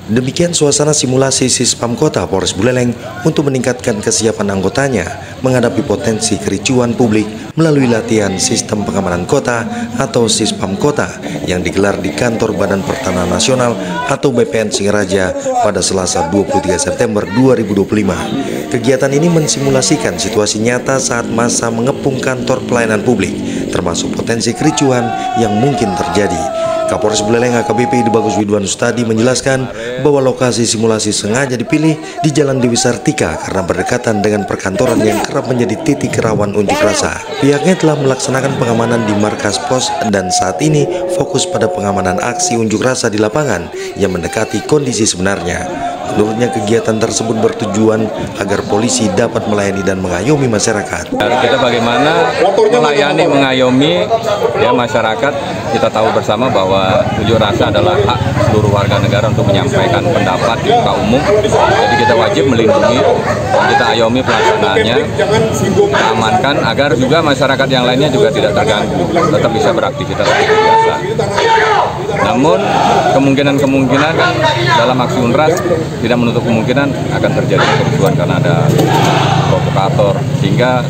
Demikian suasana simulasi Sispam Kota Polres Buleleng untuk meningkatkan kesiapan anggotanya menghadapi potensi kericuan publik melalui latihan Sistem Pengamanan Kota atau Sispam Kota yang digelar di Kantor Badan Pertanahan Nasional atau BPN Singaraja pada Selasa 23 September 2025. Kegiatan ini mensimulasikan situasi nyata saat massa mengepung kantor pelayanan publik, termasuk potensi kericuan yang mungkin terjadi. Kapolres Buleleng AKBP Dibagus Widwan Ustadi menjelaskan bahwa lokasi simulasi sengaja dipilih di Jalan Dewi Sartika karena berdekatan dengan perkantoran yang kerap menjadi titik rawan unjuk rasa. Pihaknya telah melaksanakan pengamanan di markas pos dan saat ini fokus pada pengamanan aksi unjuk rasa di lapangan yang mendekati kondisi sebenarnya. Menurutnya kegiatan tersebut bertujuan agar polisi dapat melayani dan mengayomi masyarakat. Kita bagaimana melayani, mengayomi ya masyarakat. Kita tahu bersama bahwa unjuk rasa adalah hak seluruh warga negara untuk menyampaikan pendapat di muka umum. Jadi kita wajib melindungi dan kita ayomi pelaksanaannya, kita amankan agar juga masyarakat yang lainnya juga tidak terganggu, tetap bisa beraktivitas seperti biasa. Namun kemungkinan kan dalam aksi unras tidak menutup kemungkinan akan terjadi kerusuhan karena ada provokator, sehingga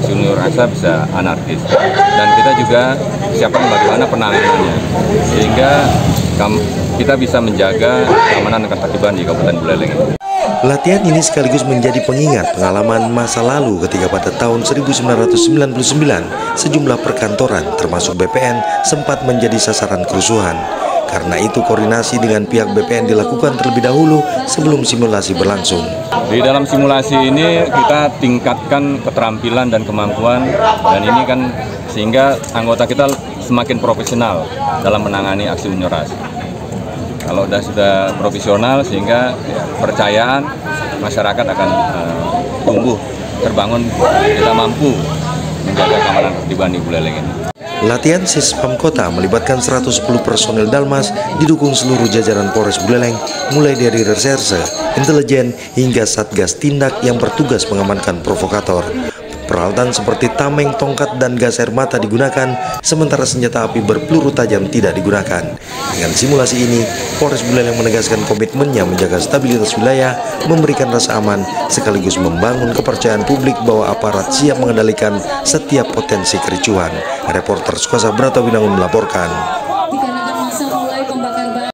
aksi unjuk rasa bisa anarkis. Dan kita juga siapkan bagaimana penanganannya, sehingga kita bisa menjaga keamanan dan ketertiban di Kabupaten Buleleng. Latihan ini sekaligus menjadi pengingat pengalaman masa lalu ketika pada tahun 1999 sejumlah perkantoran termasuk BPN sempat menjadi sasaran kerusuhan. Karena itu koordinasi dengan pihak BPN dilakukan terlebih dahulu sebelum simulasi berlangsung. Di dalam simulasi ini kita tingkatkan keterampilan dan kemampuan, dan ini kan sehingga anggota kita semakin profesional dalam menangani aksi unjuk rasa. Kalau sudah profesional, sehingga percayaan masyarakat akan tumbuh, terbangun, kita mampu menjaga keamanan ketertiban di Buleleng ini. Latihan Sispam Kota melibatkan 110 personel Dalmas didukung seluruh jajaran Polres Buleleng, mulai dari reserse, intelijen, hingga Satgas Tindak yang bertugas mengamankan provokator. Peralatan seperti tameng, tongkat, dan gas air mata digunakan, sementara senjata api berpeluru tajam tidak digunakan. Dengan simulasi ini, Polres Buleleng menegaskan komitmennya menjaga stabilitas wilayah, memberikan rasa aman, sekaligus membangun kepercayaan publik bahwa aparat siap mengendalikan setiap potensi kericuhan. Reporter Sukosa Bratawinangun melaporkan. Dikarenakan masa mulai pembakar